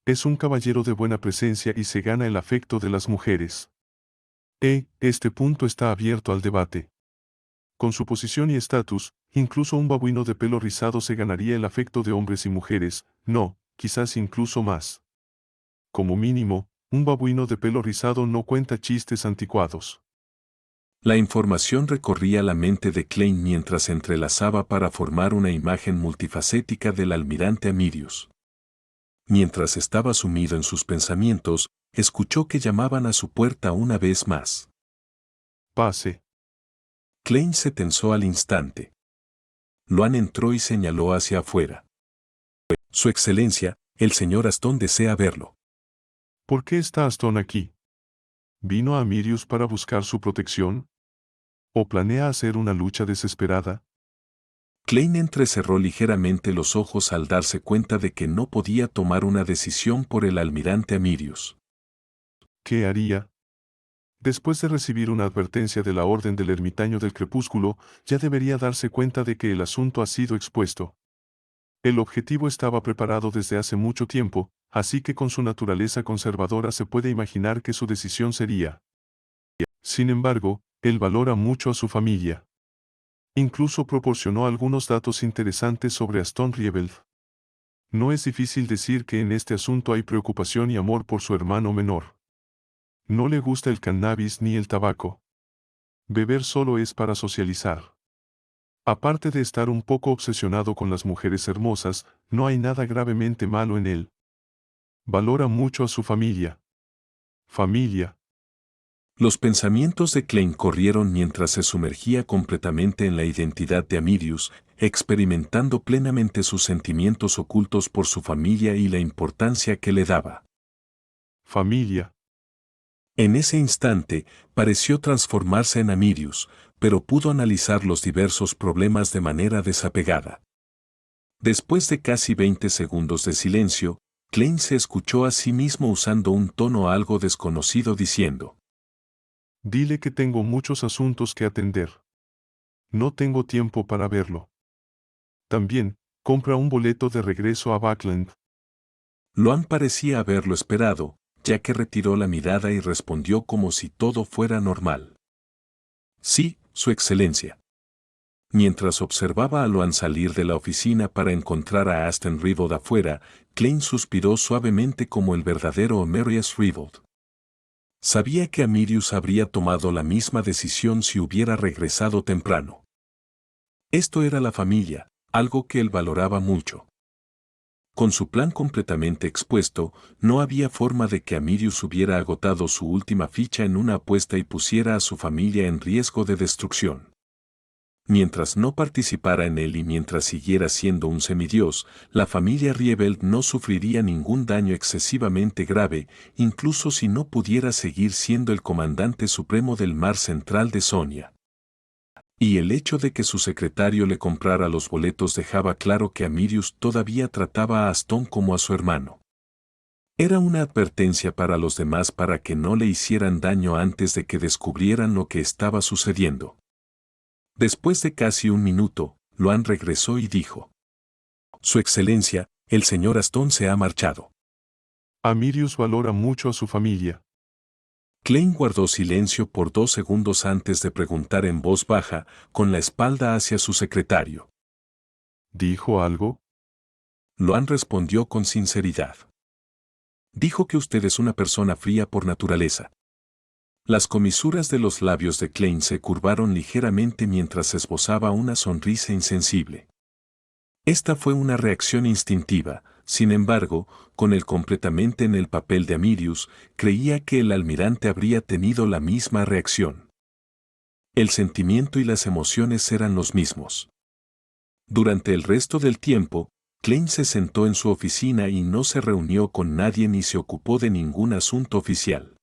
Es un caballero de buena presencia y se gana el afecto de las mujeres. Este punto está abierto al debate. Con su posición y estatus, incluso un babuino de pelo rizado se ganaría el afecto de hombres y mujeres, no, quizás incluso más. Como mínimo, un babuino de pelo rizado no cuenta chistes anticuados. La información recorría la mente de Klein mientras se entrelazaba para formar una imagen multifacética del almirante Amirius. Mientras estaba sumido en sus pensamientos, escuchó que llamaban a su puerta una vez más. Pase. Klein se tensó al instante. Loan entró y señaló hacia afuera. Su Excelencia, el señor Aston desea verlo. ¿Por qué está Aston aquí? ¿Vino a Amirius para buscar su protección? ¿O planea hacer una lucha desesperada? Klein entrecerró ligeramente los ojos al darse cuenta de que no podía tomar una decisión por el almirante Amirius. ¿Qué haría? Después de recibir una advertencia de la Orden del Ermitaño del Crepúsculo, ya debería darse cuenta de que el asunto ha sido expuesto. El objetivo estaba preparado desde hace mucho tiempo, así que con su naturaleza conservadora se puede imaginar que su decisión sería. Sin embargo, él valora mucho a su familia. Incluso proporcionó algunos datos interesantes sobre Aston Riebelf. No es difícil decir que en este asunto hay preocupación y amor por su hermano menor. No le gusta el cannabis ni el tabaco. Beber solo es para socializar. Aparte de estar un poco obsesionado con las mujeres hermosas, no hay nada gravemente malo en él. Valora mucho a su familia. Familia. Los pensamientos de Klein corrieron mientras se sumergía completamente en la identidad de Amirius, experimentando plenamente sus sentimientos ocultos por su familia y la importancia que le daba. Familia. En ese instante, pareció transformarse en Amirius, pero pudo analizar los diversos problemas de manera desapegada. Después de casi 20 segundos de silencio, Klein se escuchó a sí mismo usando un tono algo desconocido diciendo: Dile que tengo muchos asuntos que atender. No tengo tiempo para verlo. También, compra un boleto de regreso a Buckland. Loan parecía haberlo esperado, ya que retiró la mirada y respondió como si todo fuera normal. Sí, Su Excelencia. Mientras observaba a Loan salir de la oficina para encontrar a Aston Riebold afuera, Klein suspiró suavemente como el verdadero Amirius Riebold. Sabía que Amirius habría tomado la misma decisión si hubiera regresado temprano. Esto era la familia, algo que él valoraba mucho. Con su plan completamente expuesto, no había forma de que Amirius hubiera agotado su última ficha en una apuesta y pusiera a su familia en riesgo de destrucción. Mientras no participara en él y mientras siguiera siendo un semidios, la familia Riebelt no sufriría ningún daño excesivamente grave, incluso si no pudiera seguir siendo el comandante supremo del Mar Central de Sonia. Y el hecho de que su secretario le comprara los boletos dejaba claro que Amirius todavía trataba a Aston como a su hermano. Era una advertencia para los demás para que no le hicieran daño antes de que descubrieran lo que estaba sucediendo. Después de casi un minuto, Loan regresó y dijo: Su Excelencia, el señor Aston se ha marchado. Amirius valora mucho a su familia. Klein guardó silencio por 2 segundos antes de preguntar en voz baja, con la espalda hacia su secretario. ¿Dijo algo? Loan respondió con sinceridad. Dijo que usted es una persona fría por naturaleza. Las comisuras de los labios de Klein se curvaron ligeramente mientras esbozaba una sonrisa insensible. Esta fue una reacción instintiva, sin embargo, con él completamente en el papel de Amirius, creía que el almirante habría tenido la misma reacción. El sentimiento y las emociones eran los mismos. Durante el resto del tiempo, Klein se sentó en su oficina y no se reunió con nadie ni se ocupó de ningún asunto oficial.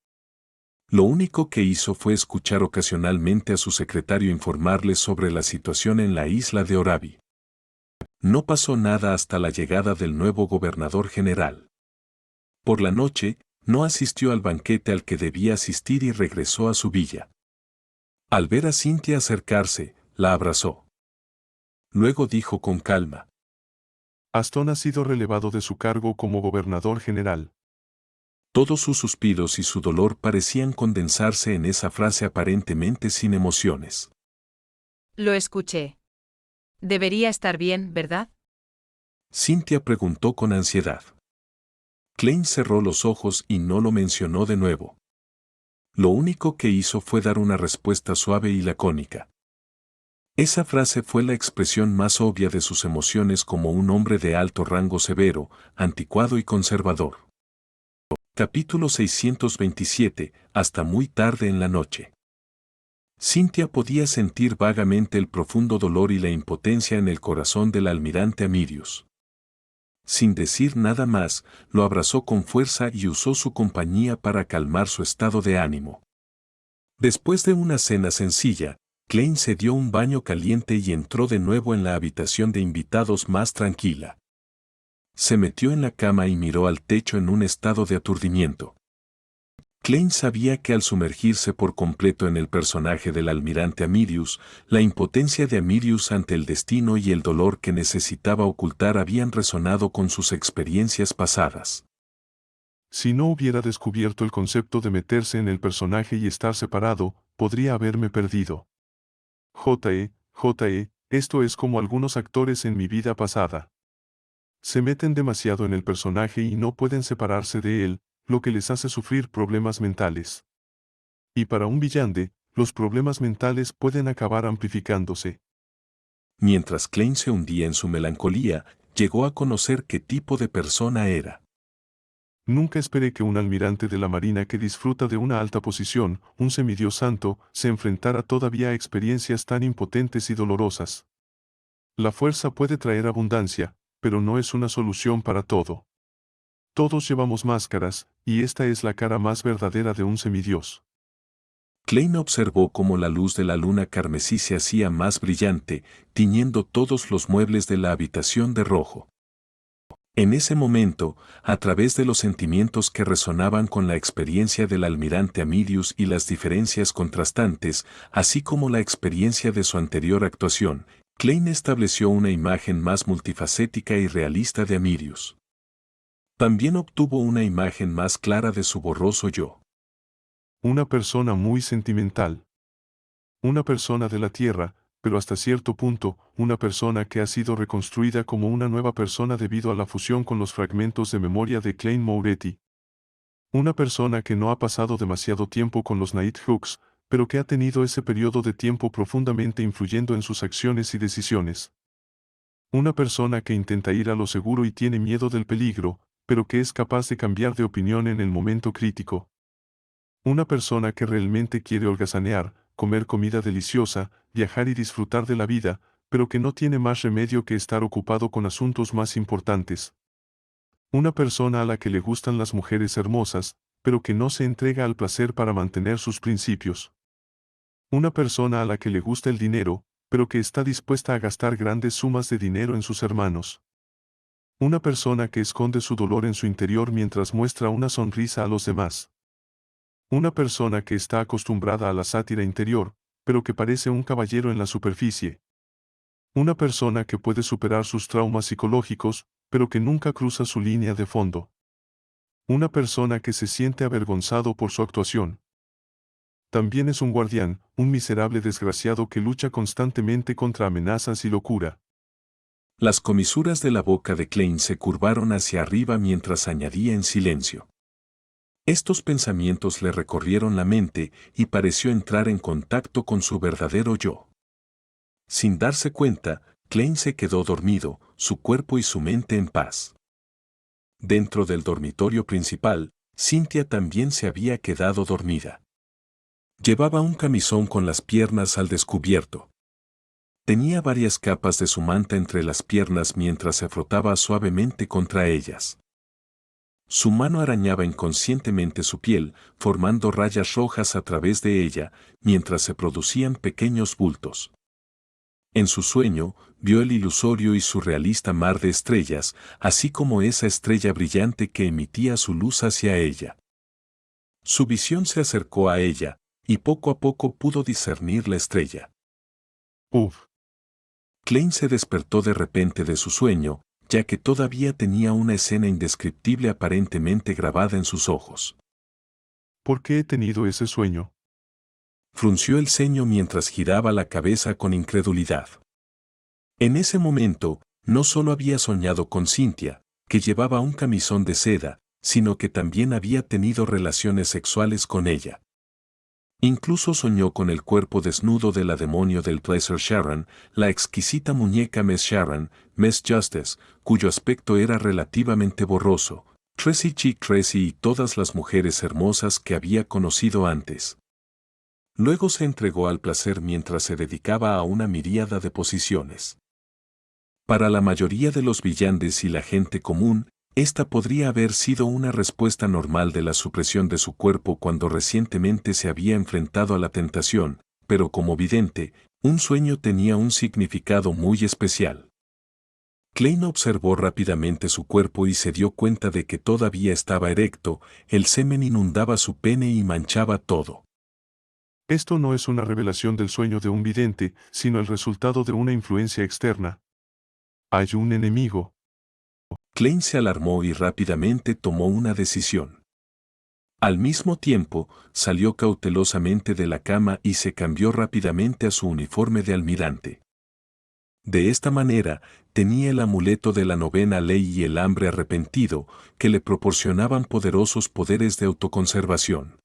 Lo único que hizo fue escuchar ocasionalmente a su secretario informarle sobre la situación en la isla de Orabi. No pasó nada hasta la llegada del nuevo gobernador general. Por la noche, no asistió al banquete al que debía asistir y regresó a su villa. Al ver a Cynthia acercarse, la abrazó. Luego dijo con calma: Aston ha sido relevado de su cargo como gobernador general. Todos sus suspiros y su dolor parecían condensarse en esa frase aparentemente sin emociones. Lo escuché. Debería estar bien, ¿verdad? Cynthia preguntó con ansiedad. Klein cerró los ojos y no lo mencionó de nuevo. Lo único que hizo fue dar una respuesta suave y lacónica. Esa frase fue la expresión más obvia de sus emociones como un hombre de alto rango severo, anticuado y conservador. Capítulo 627, hasta muy tarde en la noche. Cynthia podía sentir vagamente el profundo dolor y la impotencia en el corazón del almirante Amirius. Sin decir nada más, lo abrazó con fuerza y usó su compañía para calmar su estado de ánimo. Después de una cena sencilla, Klein se dio un baño caliente y entró de nuevo en la habitación de invitados más tranquila. Se metió en la cama y miró al techo en un estado de aturdimiento. Klein sabía que al sumergirse por completo en el personaje del almirante Amirius, la impotencia de Amirius ante el destino y el dolor que necesitaba ocultar habían resonado con sus experiencias pasadas. Si no hubiera descubierto el concepto de meterse en el personaje y estar separado, podría haberme perdido. Esto es como algunos actores en mi vida pasada. Se meten demasiado en el personaje y no pueden separarse de él, lo que les hace sufrir problemas mentales. Y para un villande, los problemas mentales pueden acabar amplificándose. Mientras Klein se hundía en su melancolía, llegó a conocer qué tipo de persona era. Nunca esperé que un almirante de la Marina que disfruta de una alta posición, un semidios santo, se enfrentara todavía a experiencias tan impotentes y dolorosas. La fuerza puede traer abundancia, pero no es una solución para todo. Todos llevamos máscaras, y esta es la cara más verdadera de un semidios. Klein observó cómo la luz de la luna carmesí se hacía más brillante, tiñendo todos los muebles de la habitación de rojo. En ese momento, a través de los sentimientos que resonaban con la experiencia del almirante Amirius y las diferencias contrastantes, así como la experiencia de su anterior actuación, Klein estableció una imagen más multifacética y realista de Amirius. También obtuvo una imagen más clara de su borroso yo. Una persona muy sentimental. Una persona de la tierra, pero hasta cierto punto, una persona que ha sido reconstruida como una nueva persona debido a la fusión con los fragmentos de memoria de Klein Moretti. Una persona que no ha pasado demasiado tiempo con los Nighthawks, pero que ha tenido ese periodo de tiempo profundamente influyendo en sus acciones y decisiones. Una persona que intenta ir a lo seguro y tiene miedo del peligro, pero que es capaz de cambiar de opinión en el momento crítico. Una persona que realmente quiere holgazanear, comer comida deliciosa, viajar y disfrutar de la vida, pero que no tiene más remedio que estar ocupado con asuntos más importantes. Una persona a la que le gustan las mujeres hermosas, pero que no se entrega al placer para mantener sus principios. Una persona a la que le gusta el dinero, pero que está dispuesta a gastar grandes sumas de dinero en sus hermanos. Una persona que esconde su dolor en su interior mientras muestra una sonrisa a los demás. Una persona que está acostumbrada a la sátira interior, pero que parece un caballero en la superficie. Una persona que puede superar sus traumas psicológicos, pero que nunca cruza su línea de fondo. Una persona que se siente avergonzado por su actuación. También es un guardián, un miserable desgraciado que lucha constantemente contra amenazas y locura. Las comisuras de la boca de Klein se curvaron hacia arriba mientras añadía en silencio: Estos pensamientos le recorrieron la mente y pareció entrar en contacto con su verdadero yo. Sin darse cuenta, Klein se quedó dormido, su cuerpo y su mente en paz. Dentro del dormitorio principal, Cynthia también se había quedado dormida. Llevaba un camisón con las piernas al descubierto. Tenía varias capas de su manta entre las piernas mientras se frotaba suavemente contra ellas. Su mano arañaba inconscientemente su piel, formando rayas rojas a través de ella, mientras se producían pequeños bultos. En su sueño, vio el ilusorio y surrealista mar de estrellas, así como esa estrella brillante que emitía su luz hacia ella. Su visión se acercó a ella, y poco a poco pudo discernir la estrella. Uf. Klein se despertó de repente de su sueño, ya que todavía tenía una escena indescriptible aparentemente grabada en sus ojos. ¿Por qué he tenido ese sueño? Frunció el ceño mientras giraba la cabeza con incredulidad. En ese momento, no solo había soñado con Cynthia, que llevaba un camisón de seda, sino que también había tenido relaciones sexuales con ella. Incluso soñó con el cuerpo desnudo de la demonio del Pleasure Sharon, la exquisita muñeca Miss Sharon, Miss Justice, cuyo aspecto era relativamente borroso, Tracy Chick Tracy y todas las mujeres hermosas que había conocido antes. Luego se entregó al placer mientras se dedicaba a una miríada de posiciones. Para la mayoría de los villanes y la gente común, esta podría haber sido una respuesta normal de la supresión de su cuerpo cuando recientemente se había enfrentado a la tentación, pero como vidente, un sueño tenía un significado muy especial. Klein observó rápidamente su cuerpo y se dio cuenta de que todavía estaba erecto, el semen inundaba su pene y manchaba todo. Esto no es una revelación del sueño de un vidente, sino el resultado de una influencia externa. Hay un enemigo. Klein se alarmó y rápidamente tomó una decisión. Al mismo tiempo, salió cautelosamente de la cama y se cambió rápidamente a su uniforme de almirante. De esta manera, tenía el amuleto de la novena ley y el hambre arrepentido, que le proporcionaban poderosos poderes de autoconservación.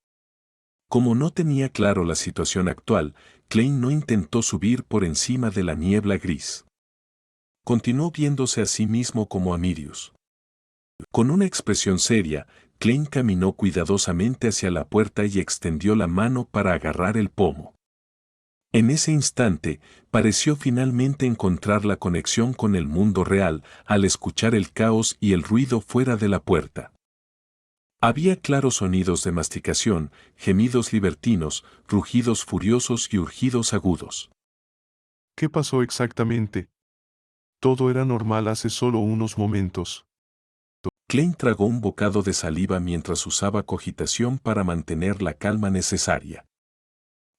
Como no tenía claro la situación actual, Klein no intentó subir por encima de la niebla gris. Continuó viéndose a sí mismo como a Mirius. Con una expresión seria, Klein caminó cuidadosamente hacia la puerta y extendió la mano para agarrar el pomo. En ese instante, pareció finalmente encontrar la conexión con el mundo real al escuchar el caos y el ruido fuera de la puerta. Había claros sonidos de masticación, gemidos libertinos, rugidos furiosos y urgidos agudos. ¿Qué pasó exactamente? Todo era normal hace solo unos momentos. Klein tragó un bocado de saliva mientras usaba cogitación para mantener la calma necesaria.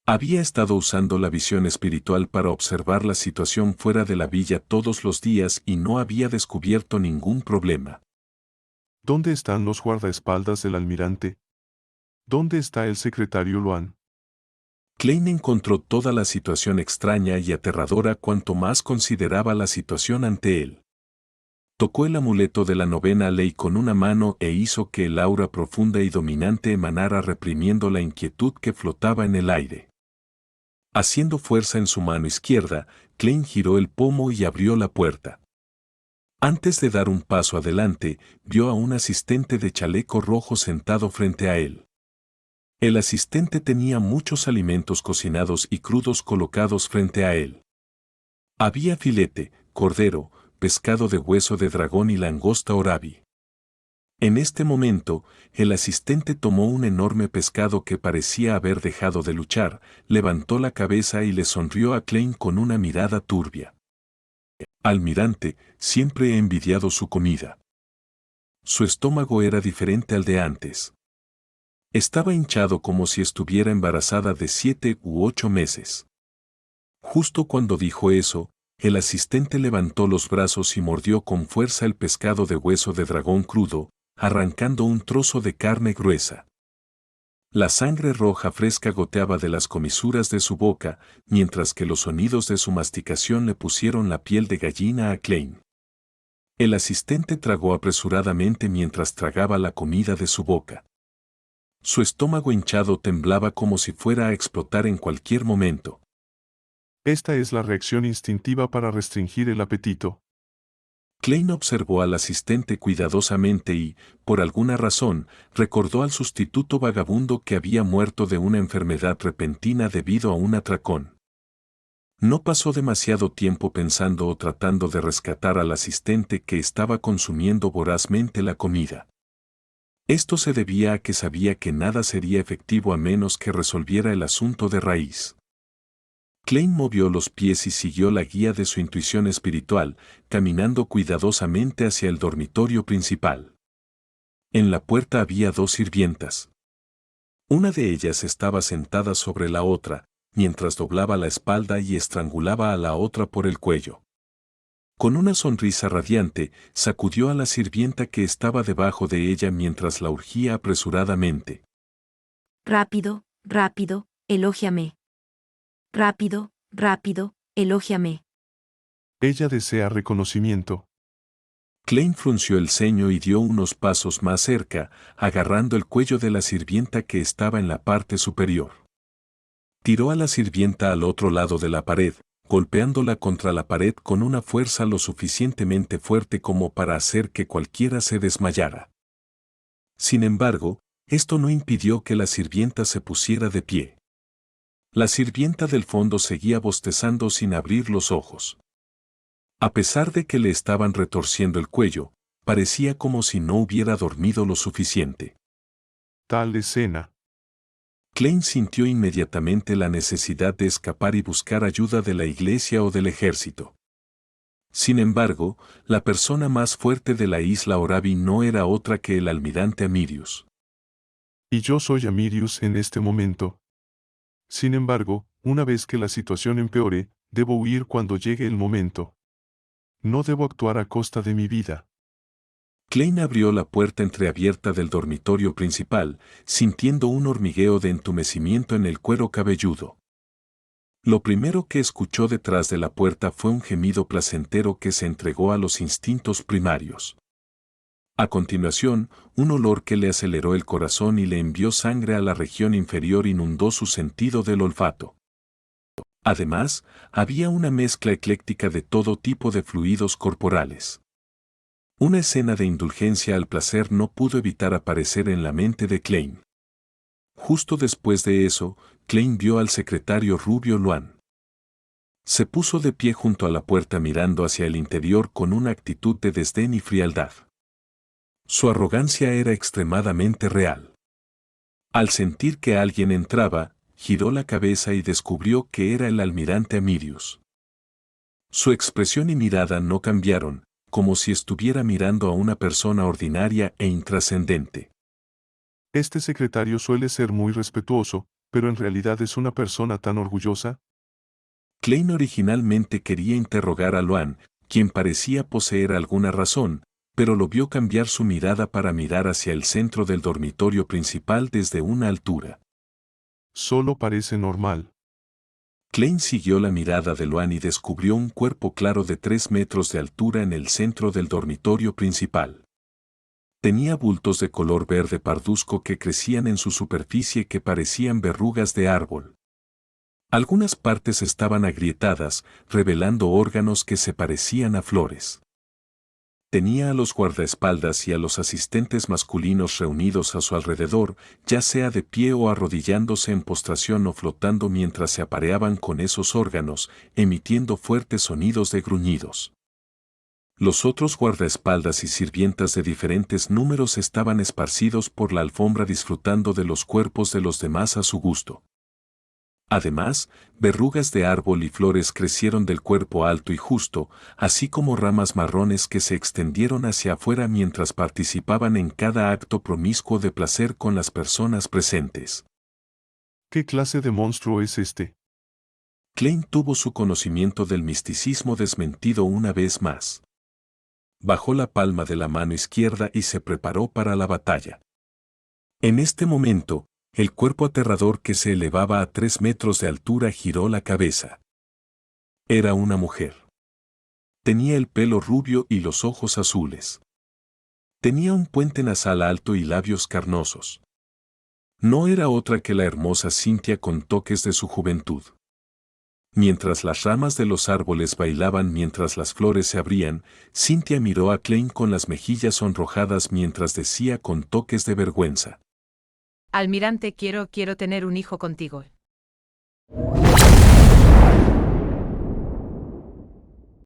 Había estado usando la visión espiritual para observar la situación fuera de la villa todos los días y no había descubierto ningún problema. ¿Dónde están los guardaespaldas del almirante? ¿Dónde está el secretario Luan? Klein encontró toda la situación extraña y aterradora cuanto más consideraba la situación ante él. Tocó el amuleto de la novena ley con una mano e hizo que el aura profunda y dominante emanara reprimiendo la inquietud que flotaba en el aire. Haciendo fuerza en su mano izquierda, Klein giró el pomo y abrió la puerta. Antes de dar un paso adelante, vio a un asistente de chaleco rojo sentado frente a él. El asistente tenía muchos alimentos cocinados y crudos colocados frente a él. Había filete, cordero, pescado de hueso de dragón y langosta orabi. En este momento, el asistente tomó un enorme pescado que parecía haber dejado de luchar, levantó la cabeza y le sonrió a Klein con una mirada turbia. Almirante, siempre he envidiado su comida. Su estómago era diferente al de antes. Estaba hinchado como si estuviera embarazada de 7 u 8 meses. Justo cuando dijo eso, el asistente levantó los brazos y mordió con fuerza el pescado de hueso de dragón crudo, arrancando un trozo de carne gruesa. La sangre roja fresca goteaba de las comisuras de su boca, mientras que los sonidos de su masticación le pusieron la piel de gallina a Klein. El asistente tragó apresuradamente mientras tragaba la comida de su boca. Su estómago hinchado temblaba como si fuera a explotar en cualquier momento. Esta es la reacción instintiva para restringir el apetito. Klein observó al asistente cuidadosamente y, por alguna razón, recordó al sustituto vagabundo que había muerto de una enfermedad repentina debido a un atracón. No pasó demasiado tiempo pensando o tratando de rescatar al asistente que estaba consumiendo vorazmente la comida. Esto se debía a que sabía que nada sería efectivo a menos que resolviera el asunto de raíz. Klein movió los pies y siguió la guía de su intuición espiritual, caminando cuidadosamente hacia el dormitorio principal. En la puerta había dos sirvientas. Una de ellas estaba sentada sobre la otra, mientras doblaba la espalda y estrangulaba a la otra por el cuello. Con una sonrisa radiante, sacudió a la sirvienta que estaba debajo de ella mientras la urgía apresuradamente. Rápido, rápido, elógiame. Rápido, rápido, elógiame. Ella desea reconocimiento. Klein frunció el ceño y dio unos pasos más cerca, agarrando el cuello de la sirvienta que estaba en la parte superior. Tiró a la sirvienta al otro lado de la pared, golpeándola contra la pared con una fuerza lo suficientemente fuerte como para hacer que cualquiera se desmayara. Sin embargo, esto no impidió que la sirvienta se pusiera de pie. La sirvienta del fondo seguía bostezando sin abrir los ojos. A pesar de que le estaban retorciendo el cuello, parecía como si no hubiera dormido lo suficiente. Tal escena. Klein sintió inmediatamente la necesidad de escapar y buscar ayuda de la iglesia o del ejército. Sin embargo, la persona más fuerte de la isla Orabi no era otra que el almirante Amirius. Y yo soy Amirius en este momento. Sin embargo, una vez que la situación empeore, debo huir cuando llegue el momento. No debo actuar a costa de mi vida. Klein abrió la puerta entreabierta del dormitorio principal, sintiendo un hormigueo de entumecimiento en el cuero cabelludo. Lo primero que escuchó detrás de la puerta fue un gemido placentero que se entregó a los instintos primarios. A continuación, un olor que le aceleró el corazón y le envió sangre a la región inferior inundó su sentido del olfato. Además, había una mezcla ecléctica de todo tipo de fluidos corporales. Una escena de indulgencia al placer no pudo evitar aparecer en la mente de Klein. Justo después de eso, Klein vio al secretario rubio Luan. Se puso de pie junto a la puerta mirando hacia el interior con una actitud de desdén y frialdad. Su arrogancia era extremadamente real. Al sentir que alguien entraba, giró la cabeza y descubrió que era el almirante Amirius. Su expresión y mirada no cambiaron, como si estuviera mirando a una persona ordinaria e intrascendente. Este secretario suele ser muy respetuoso, pero en realidad es una persona tan orgullosa. Klein originalmente quería interrogar a Luan, quien parecía poseer alguna razón, pero lo vio cambiar su mirada para mirar hacia el centro del dormitorio principal desde una altura. Solo parece normal. Klein siguió la mirada de Luan y descubrió un cuerpo claro de 3 metros de altura en el centro del dormitorio principal. Tenía bultos de color verde parduzco que crecían en su superficie que parecían verrugas de árbol. Algunas partes estaban agrietadas, revelando órganos que se parecían a flores. Tenía a los guardaespaldas y a los asistentes masculinos reunidos a su alrededor, ya sea de pie o arrodillándose en postración o flotando mientras se apareaban con esos órganos, emitiendo fuertes sonidos de gruñidos. Los otros guardaespaldas y sirvientas de diferentes números estaban esparcidos por la alfombra disfrutando de los cuerpos de los demás a su gusto. Además, verrugas de árbol y flores crecieron del cuerpo alto y justo, así como ramas marrones que se extendieron hacia afuera mientras participaban en cada acto promiscuo de placer con las personas presentes. ¿Qué clase de monstruo es este? Klein tuvo su conocimiento del misticismo desmentido una vez más. Bajó la palma de la mano izquierda y se preparó para la batalla. En este momento, el cuerpo aterrador que se elevaba a 3 metros de altura giró la cabeza. Era una mujer. Tenía el pelo rubio y los ojos azules. Tenía un puente nasal alto y labios carnosos. No era otra que la hermosa Cynthia con toques de su juventud. Mientras las ramas de los árboles bailaban mientras las flores se abrían, Cynthia miró a Klein con las mejillas sonrojadas mientras decía con toques de vergüenza: Almirante, quiero tener un hijo contigo.